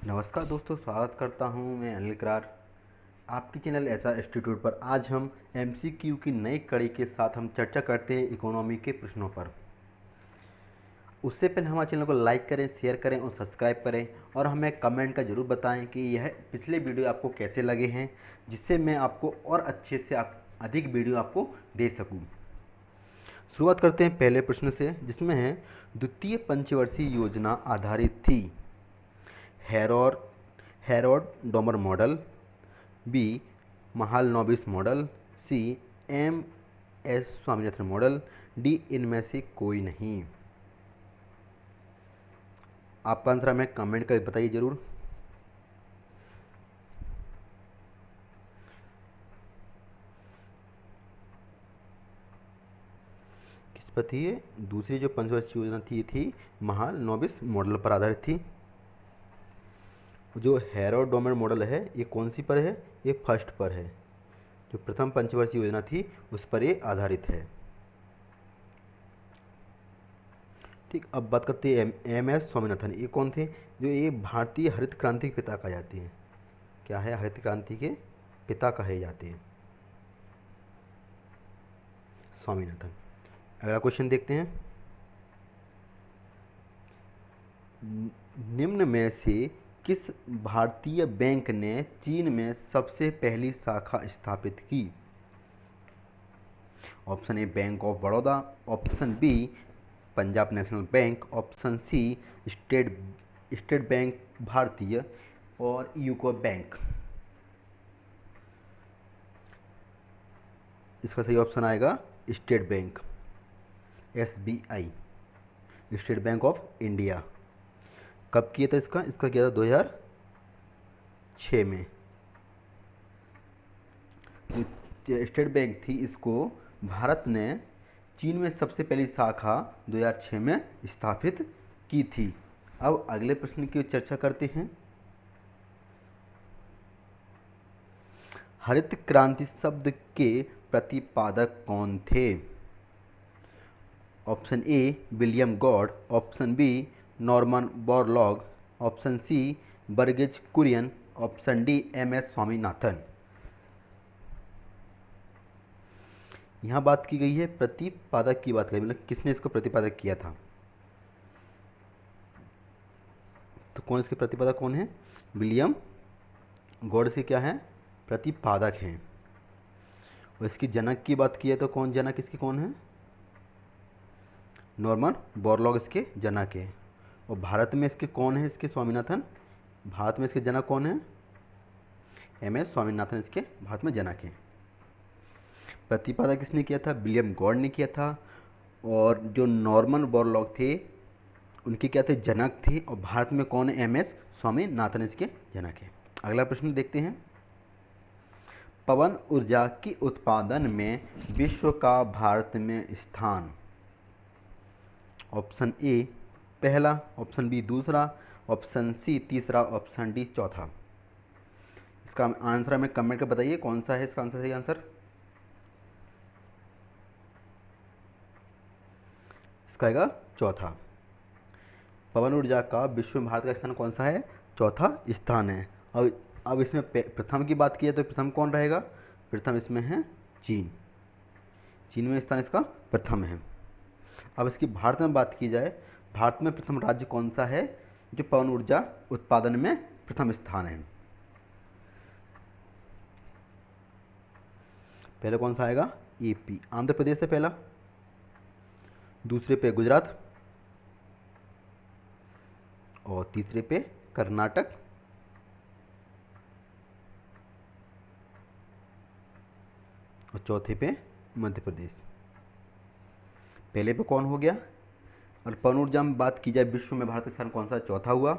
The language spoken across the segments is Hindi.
नमस्कार दोस्तों, स्वागत करता हूं मैं अनिल करार आपके चैनल ऐसा इंस्टीट्यूट पर। आज हम एमसीक्यू की नई कड़ी के साथ हम चर्चा करते हैं इकोनॉमी के प्रश्नों पर। उससे पहले हमारे चैनल को लाइक करें, शेयर करें और सब्सक्राइब करें, और हमें कमेंट का ज़रूर बताएं कि यह पिछले वीडियो आपको कैसे लगे हैं, जिससे मैं आपको और अच्छे से अधिक वीडियो आपको दे सकूं। शुरुआत करते हैं पहले प्रश्न से, जिसमें है द्वितीय पंचवर्षीय योजना आधारित थी Harrod Harrod Domar model, B Mahalanobis model, C M S Swaminathan model, D इनमें से कोई नहीं। आपका आंसर हमें कमेंट कर बताइए जरूर। किस पर थी ये? दूसरी जो पंचवर्षीय योजना थी महालनोबिस मॉडल पर आधारित थी। जो हेरोड डोमर मॉडल है ये कौन सी पर है? ये फर्स्ट पर है। जो प्रथम पंचवर्षीय योजना थी उस पर ये आधारित है। ठीक, अब बात करते हैं एम एस स्वामीनाथन। ये कौन थे? जो ये भारतीय हरित क्रांति के पिता कहे जाते हैं। क्या है? हरित क्रांति के पिता कहे जाते हैं स्वामीनाथन। अगला क्वेश्चन देखते हैं। निम्न में से किस भारतीय बैंक ने चीन में सबसे पहली शाखा स्थापित की? Option A bank of Baroda, option B Punjab national bank, option C state state bank Bharatiya, और यूको बैंक। इसका सही ऑप्शन आएगा state bank, SBI, state bank of India. कब किया था इसका किया था 2006 में। जो स्टेट बैंक थी इसको भारत ने चीन में सबसे पहली शाखा 2006 में स्थापित की थी। अब अगले प्रश्न की चर्चा करते हैं। हरित क्रांति शब्द के प्रतिपादक कौन थे? Option A William Gaud, option B Norman Borlaug, option C Verghese Kurien, option D MS Swaminathan. यहाँ बात की गई है प्रतिपादक की बात करें, मतलब किसने इसको प्रतिपादक किया था। तो कौन इसके प्रतिपादक कौन है? विलियम गॉड से क्या है? प्रतिपादक हैं। और इसकी जनक की बात की है तो कौन जनक इसके कौन है? नॉर्मन बोरलॉग इसके जनक है। और भारत में इसके कौन है? इसके स्वामीनाथन। भारत में इसके जनक कौन है? MS स्वामीनाथन इसके भारत में जनक हैं। प्रतिपादक किसने किया था? विलियम गॉड ने किया था। और जो नॉर्मन बोरलॉग थे उनके क्या थे? जनक थे। और भारत में कौन है? MS स्वामीनाथन इसके जनक हैं। अगला प्रश्न देखते हैं। पवन ऊर्जा के उत्पादन में विश्व का भारत में स्थान। ऑप्शन ए पहला, ऑप्शन बी दूसरा, ऑप्शन सी तीसरा, ऑप्शन डी चौथा। इसका आंसर हमें कमेंट कर बताइए कौन सा है इसका आंसर, सही आंसर। इसका आएगा चौथा। पवन ऊर्जा का विश्व में भारत का स्थान कौन सा है? चौथा स्थान है। अब इसमें प्रथम की बात की है तो प्रथम कौन रहेगा? प्रथम इसमें है चीन। चीन में स्थान इसका प्रथम है। अब इसकी भारत में बात की जाए, भारत में प्रथम राज्य कौन सा है जो पवन ऊर्जा उत्पादन में प्रथम स्थान है? पहले कौन सा आएगा? AP, आंध्र प्रदेश है पहला। दूसरे पे गुजरात, और तीसरे पे कर्नाटक, और चौथे पे मध्य प्रदेश। पहले पे कौन हो गया? और पवन ऊर्जा में बात की जाए विश्व में भारत का स्थान कौन सा? चौथा हुआ।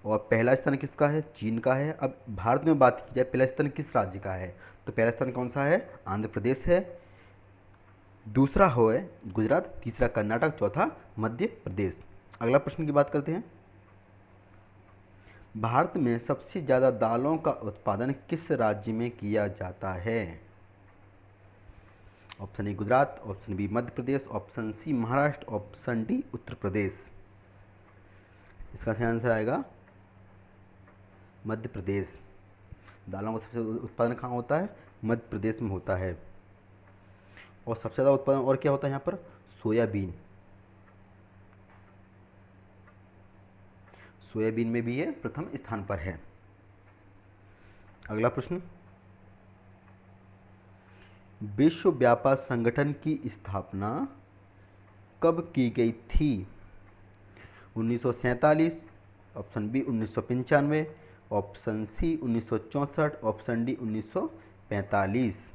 और पहला स्थान किसका है? चीन का है। अब भारत में बात की जाए पहला स्थान किस राज्य का है? तो पहला स्थान कौन सा है? आंध्र प्रदेश है। दूसरा हो है गुजरात, तीसरा कर्नाटक, चौथा मध्य प्रदेश। अगला प्रश्न की बात करते हैं। भारत में सबसे ज़्यादा दालों का उत्पादन किस राज्य में किया जाता है? Option A Gujarat, option B Madhya Pradesh, option C Maharashtra, option D Uttar Pradesh. इसका सही आंसर आएगा मध्य प्रदेश। दालों का सबसे उत्पादन कहाँ होता है? मध्य प्रदेश में होता है। और सबसे ज़्यादा उत्पादन और क्या होता है यहाँ पर? सोयाबीन। सोयाबीन में भी ये प्रथम स्थान पर है। अगला प्रश्न, विश्व व्यापार संगठन की स्थापना कब की गई थी? 1947, option B 1995, option C 1964, option D 1945।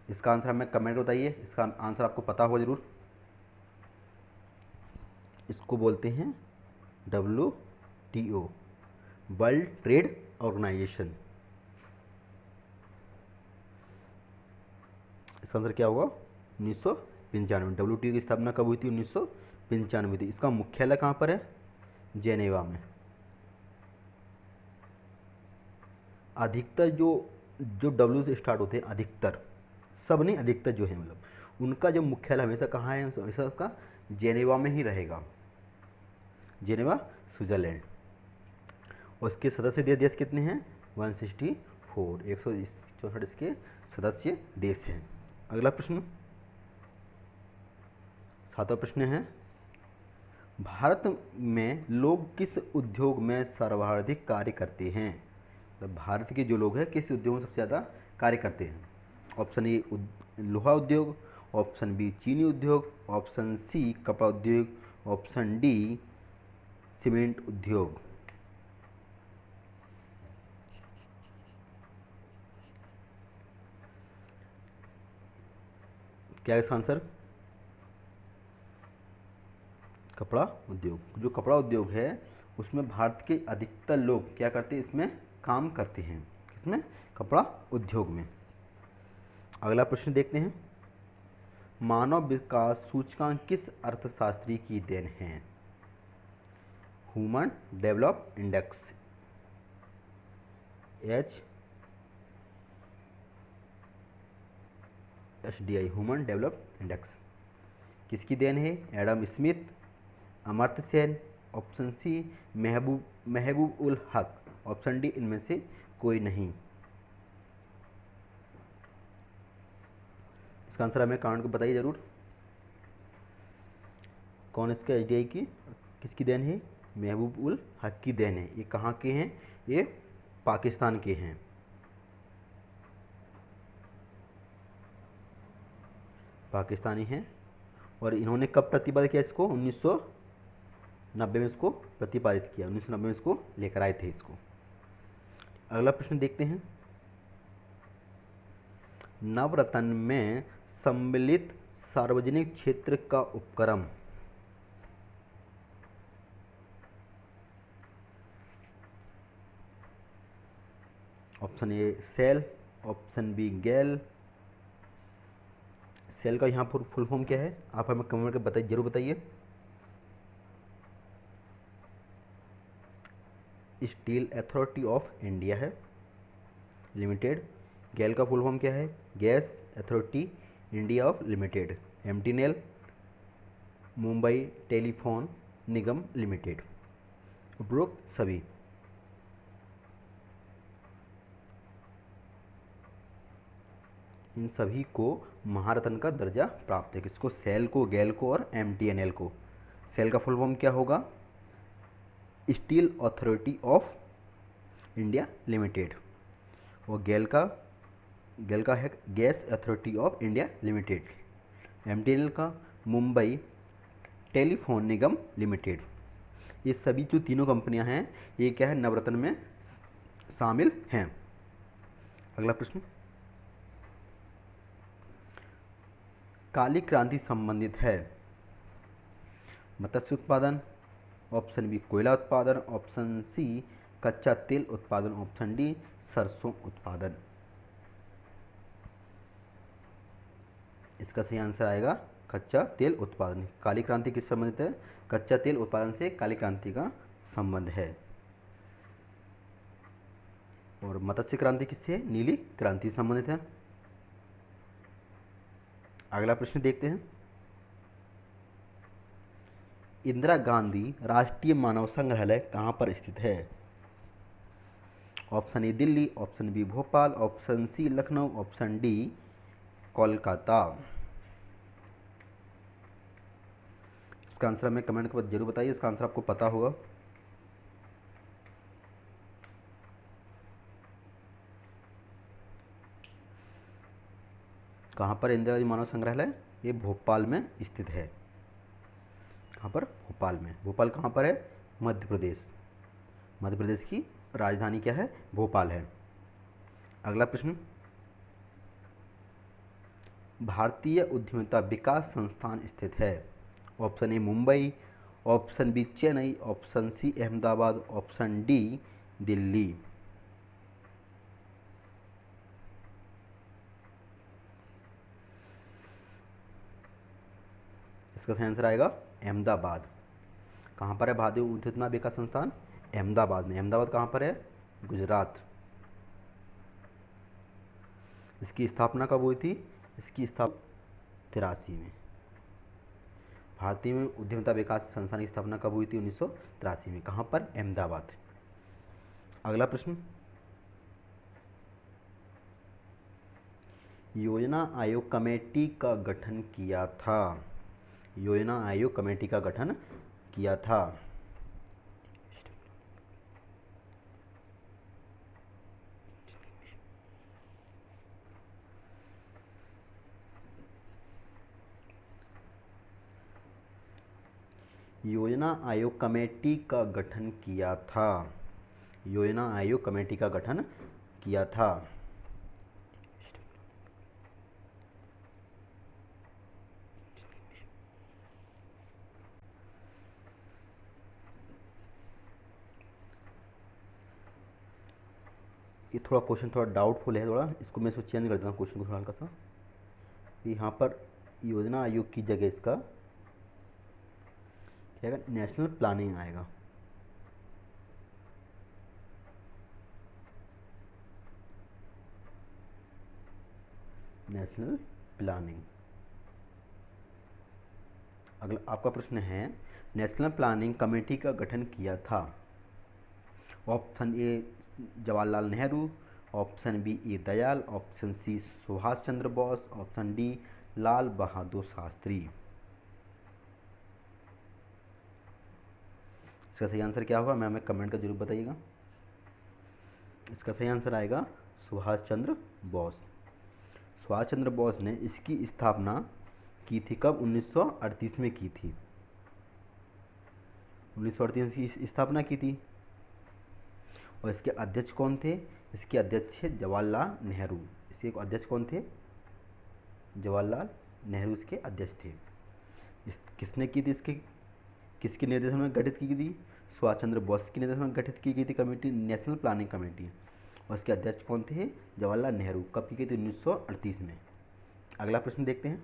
इसका आंसर हमें कमेंट में बताइए। इसका आंसर आपको पता होगा जरूर। इसको बोलते हैं WTO, वर्ल्ड ट्रेड ऑर्गेनाइजेशन। इसका आंसर क्या होगा? 1995। WTO की स्थापना कब हुई थी? 1995 थी। इसका मुख्यालय कहाँ पर है? जेनेवा में। अधिकतर जो जो W से स्टार्ट होते हैं, अधिकतर, सब नहीं, अधिकतर जो है मतलब, उनका जो मुख्यालय हमेशा कहाँ है? हमेशा उसका जेनेवा में ही रहेगा। Geneva, Switzerland. और इसके सदस्य देश कितने हैं? 164, 164 इसके सदस्य देश हैं। अगला प्रश्न, सातवां प्रश्न है, भारत में लोग किस उद्योग में सर्वाधिक कार्य करते हैं? तो भारत के जो लोग हैं किस उद्योग में सबसे ज़्यादा कार्य करते हैं? ऑप्शन ए लोहा उद्योग, ऑप्शन बी चीनी उद्योग, ऑप्शन सी कपड़ा उद्योग, ऑप्शन डी सीमेंट उद्योग। क्या है इसका आंसर? कपड़ा उद्योग। जो कपड़ा उद्योग है उसमें भारत के अधिकतर लोग क्या करते हैं? इसमें काम करते हैं। किसमें? कपड़ा उद्योग में। अगला प्रश्न देखते हैं, मानव विकास सूचकांक किस अर्थशास्त्री की देन है? Human develop index, HDI, human develop index, किसकी देन है? Adam Smith, Amartya Sen, option C Mahbub ul हक, ऑप्शन डी इनमें से कोई नहीं। इसका आंसर हमें कमेंट को बताइए जरूर। कौन इसका HDI की किसकी देन है? महबूब उल हक की देन है। ये कहाँ के हैं? ये पाकिस्तान के हैं। पाकिस्तानी हैं। और इन्होंने कब प्रतिपादित किया इसको? 1990 में इसको प्रतिपादित किया। 1990 में इसको लेकर आए थे इसको। अगला प्रश्न देखते हैं, नवरत्न में सम्मिलित सार्वजनिक क्षेत्र का उपक्रम। Option A SAIL, option B GAIL. SAIL का यहाँ पर फुल फॉर्म क्या है? आप हमें कमेंट करके बताइए, जरूर बताइए। स्टील अथॉरिटी ऑफ इंडिया है लिमिटेड। गैल का फुल फॉर्म क्या है? Gas authority India of limited. MTNL, Mumbai telephone Nigam limited. उपरोक्त सभी। इन सभी को महारत्न का दर्जा प्राप्त है। किसको? सेल को, गैल को और MTNL को। सेल का फुल फॉर्म क्या होगा? Steel authority of India limited. और गैल का है gas authority of India limited. MTNL का मुंबई टेलीफोन निगम लिमिटेड। ये सभी जो तीनों कंपनियां हैं ये क्या है? नवरत्न में शामिल हैं। अगला प्रश्न, काली क्रांति संबंधित है मत्स्य उत्पादन, ऑप्शन बी कोयला उत्पादन, ऑप्शन सी कच्चा तेल उत्पादन, ऑप्शन डी सरसों उत्पादन। इसका सही आंसर आएगा कच्चा तेल उत्पादन। काली क्रांति किस संबंधित है? कच्चा तेल उत्पादन से काली क्रांति का संबंध है। और मत्स्य क्रांति किससे? नीली क्रांति संबंधित है। अगला प्रश्न देखते हैं, इंदिरा गांधी राष्ट्रीय मानव संग्रहालय कहाँ पर स्थित है? Option A Delhi, option B Bhopal, option C Lucknow, option D Kolkata. इसका आंसर हमें कमेंट के बाद जरूर बताइए, इसका आंसर आपको पता होगा। कहाँ पर इंदिरा गांधी मानव संग्रहालय? ये भोपाल में स्थित है। कहाँ पर? भोपाल में। भोपाल कहाँ पर है? मध्य प्रदेश। मध्य प्रदेश की राजधानी क्या है? भोपाल है। अगला प्रश्न, भारतीय उद्यमिता विकास संस्थान स्थित है? Option A Mumbai, option B Chennai, option C Ahmedabad, option D Delhi. इसका सही आंसर आएगा अहमदाबाद। कहाँ पर है भारतीय उद्यमिता विकास संस्थान? अहमदाबाद में। अहमदाबाद कहाँ पर है? गुजरात। इसकी स्थापना कब हुई थी? इसकी स्थापना 83 में। भारतीय में उद्यमिता विकास संस्थान की स्थापना कब हुई थी? 1983 में। कहाँ पर? अहमदाबाद। अगला प्रश्न, योजना आयोग कमेटी का गठन किया था? योजना आयोग कमेटी का गठन किया था। योजना आयोग कमेटी का गठन किया था। योजना आयोग कमेटी का गठन किया था। ये थोड़ा क्वेश्चन थोड़ा डाउटफुल है, थोड़ा इसको मैं इसको चेंज कर देता हूँ क्वेश्चन को थोड़ा हल्का सा। यहाँ पर योजना आयोग की जगह इसका क्या आएगा? नेशनल प्लानिंग आएगा। National planning. अगला आपका प्रश्न है, नेशनल प्लानिंग कमेटी का गठन किया था? Option A Jawaharlal Nehru, option B A Dayal, option C Subhash Chandra Bose, option D Lal Bahadur Shastri. इसका सही आंसर क्या होगा? मैं हमें कमेंट कर जरूर बताइएगा। इसका सही आंसर आएगा सुभाष चंद्र बोस। सुभाष चंद्र बोस ने इसकी स्थापना की थी कब? 1938 में की थी। 1938 में इसकी स्थापना की थी। और इसके अध्यक्ष कौन थे? इसके अध्यक्ष थे जवाहरलाल नेहरू। इसके अध्यक्ष कौन थे? जवाहरलाल नेहरू इसके अध्यक्ष थे। किसने की थी? इसके किसके निर्देशन में गठित की थी? सुभाष चंद्र बोस के निर्देशन में गठित की गई थी कमेटी, नेशनल प्लानिंग कमेटी। और इसके अध्यक्ष कौन थे? जवाहरलाल नेहरू। कब की गई थी? 1938 में। अगला प्रश्न देखते हैं,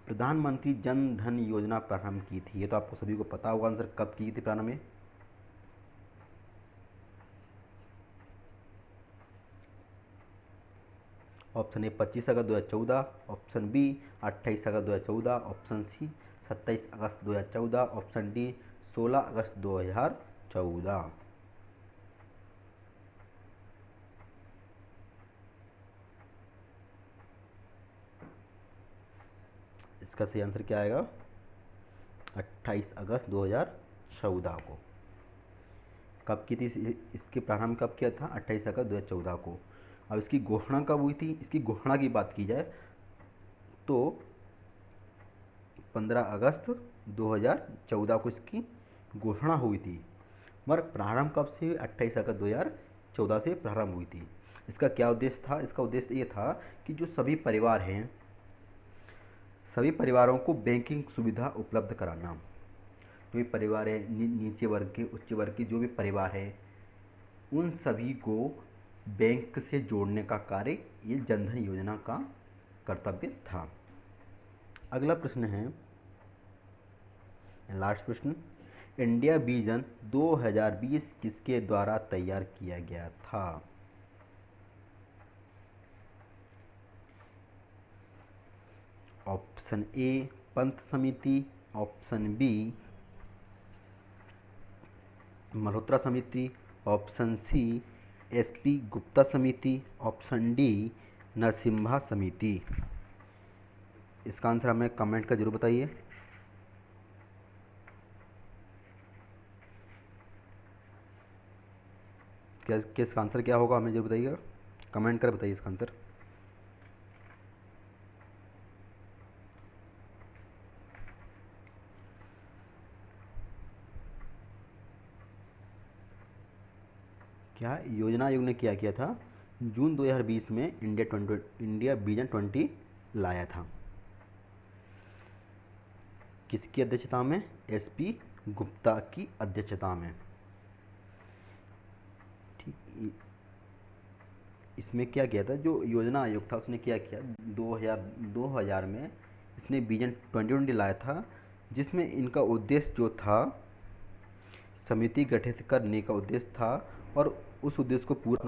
प्रधानमंत्री जन धन योजना प्रारंभ की थी? ये तो आपको सभी को पता होगा आंसर। कब की थी प्रारंभ में? ऑप्शन ए 25 अगस्त 2014, ऑप्शन बी 28 अगस्त 2014, ऑप्शन सी 27 अगस्त 2014, ऑप्शन डी 16 अगस्त 2014। इसका सही आंसर क्या आएगा? 28 अगस्त 2014 को। कब की थी इसके प्रारंभ कब किया था? 28 अगस्त 2014 को। अब इसकी घोषणा कब हुई थी? इसकी घोषणा की बात की जाए तो 15 अगस्त 2014 को इसकी घोषणा हुई थी। मगर प्रारंभ कब से? 28 अगस्त 2014 से प्रारंभ हुई थी। इसका क्या उद्देश्य था? इसका उद्देश्य ये था कि जो सभी परिवार हैं, सभी परिवारों को बैंकिंग सुविधा उपलब्ध कराना। जो भी परिवार है, नीचे वर्ग के, उच्च वर्ग के जो भी परिवार है, उन सभी को बैंक से जोड़ने का कार्य ये जनधन योजना का कर्तव्य था। अगला प्रश्न है, लास्ट प्रश्न, इंडिया विजन 2020 किसके द्वारा तैयार किया गया था? ऑप्शन ए पंत समिति, ऑप्शन बी मल्होत्रा समिति, ऑप्शन सी एसपी गुप्ता समिति, ऑप्शन डी नरसिम्हा समिति। इसका आंसर हमें कमेंट कर जरूर बताइए। क्या इसका आंसर क्या होगा हमें जरूर बताइएगा, कमेंट कर बताइए इसका आंसर। क्या योजना आयोग ने क्या किया था? जून 2020 में इंडिया विजन 20 लाया था। किसकी अध्यक्षता में? एसपी गुप्ता की अध्यक्षता में। ठीक, इसमें क्या किया था, जो योजना आयोग था उसने क्या किया, 2000 में इसने विजन 2020 लाया था, जिसमें इनका उद्देश्य जो था, समिति गठित करने का उद्देश्य था, और उस उद्देश्य को पूरा